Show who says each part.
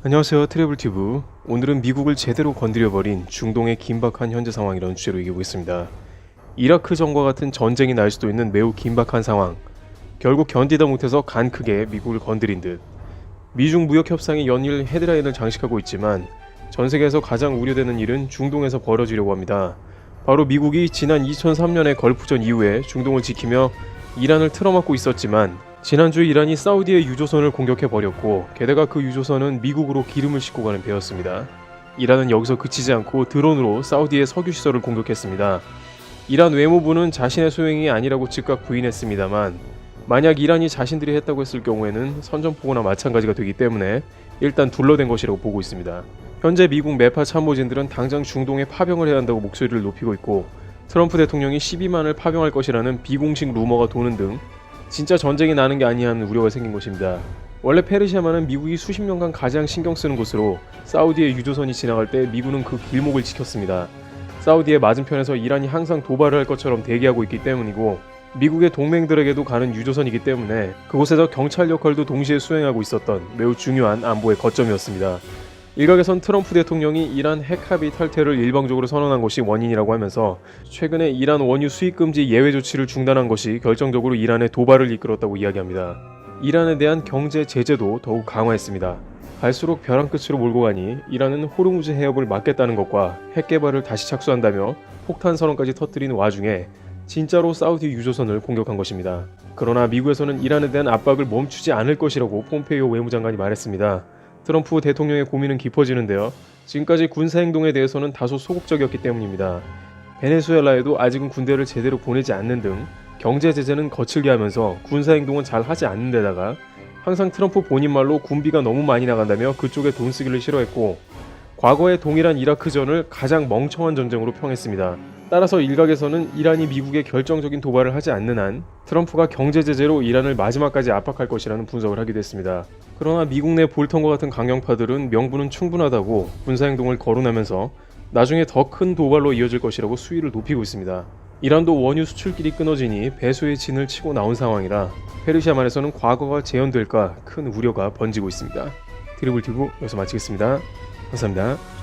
Speaker 1: 안녕하세요, 트래블튜브. 오늘은 미국을 제대로 건드려버린 중동의 긴박한 현재 상황이라는 주제로 얘기해보겠습니다. 이라크전과 같은 전쟁이 날 수도 있는 매우 긴박한 상황, 결국 견디다 못해서 간 크게 미국을 건드린 듯. 미중 무역 협상이 연일 헤드라인을 장식하고 있지만 전 세계에서 가장 우려되는 일은 중동에서 벌어지려고 합니다. 바로 미국이 지난 2003년의 걸프전 이후에 중동을 지키며 이란을 틀어막고 있었지만 지난주 이란이 사우디의 유조선을 공격해버렸고, 게다가 그 유조선은 미국으로 기름을 싣고 가는 배였습니다. 이란은 여기서 그치지 않고 드론으로 사우디의 석유시설을 공격했습니다. 이란 외무부는 자신의 소행이 아니라고 즉각 부인했습니다만, 만약 이란이 자신들이 했다고 했을 경우에는 선전포고나 마찬가지가 되기 때문에 일단 둘러댄 것이라고 보고 있습니다. 현재 미국 매파 참모진들은 당장 중동에 파병을 해야 한다고 목소리를 높이고 있고, 트럼프 대통령이 12만을 파병할 것이라는 비공식 루머가 도는 등 진짜 전쟁이 나는 게 아니냐 하는 우려가 생긴 것입니다. 원래 페르시아만은 미국이 수십 년간 가장 신경 쓰는 곳으로 사우디의 유조선이 지나갈 때 미군은 그 길목을 지켰습니다. 사우디의 맞은편에서 이란이 항상 도발을 할 것처럼 대기하고 있기 때문이고, 미국의 동맹들에게도 가는 유조선이기 때문에 그곳에서 경찰 역할도 동시에 수행하고 있었던 매우 중요한 안보의 거점이었습니다. 일각에선 트럼프 대통령이 이란 핵 합의 탈퇴를 일방적으로 선언한 것이 원인이라고 하면서 최근에 이란 원유 수입 금지 예외 조치를 중단한 것이 결정적으로 이란의 도발을 이끌었다고 이야기합니다. 이란에 대한 경제 제재도 더욱 강화했습니다. 갈수록 벼랑 끝으로 몰고 가니 이란은 호르무즈 해협을 막겠다는 것과 핵 개발을 다시 착수한다며 폭탄 선언까지 터뜨린 와중에 진짜로 사우디 유조선을 공격한 것입니다. 그러나 미국에서는 이란에 대한 압박을 멈추지 않을 것이라고 폼페이오 외무장관이 말했습니다. 트럼프 대통령의 고민은 깊어지는데요. 지금까지 군사행동에 대해서는 다소 소극적이었기 때문입니다. 베네수엘라에도 아직은 군대를 제대로 보내지 않는 등 경제 제재는 거칠게 하면서 군사행동은 잘 하지 않는 데다가 항상 트럼프 본인 말로 군비가 너무 많이 나간다며 그쪽에 돈 쓰기를 싫어했고, 과거의 동일한 이라크전을 가장 멍청한 전쟁으로 평했습니다. 따라서 일각에서는 이란이 미국에 결정적인 도발을 하지 않는 한 트럼프가 경제 제재로 이란을 마지막까지 압박할 것이라는 분석을 하기도 했습니다. 그러나 미국 내 볼턴과 같은 강경파들은 명분은 충분하다고 군사행동을 거론하면서 나중에 더 큰 도발로 이어질 것이라고 수위를 높이고 있습니다. 이란도 원유 수출길이 끊어지니 배수의 진을 치고 나온 상황이라 페르시아만에서는 과거가 재현될까 큰 우려가 번지고 있습니다. 트리블튜브 여기서 마치겠습니다. 감사합니다.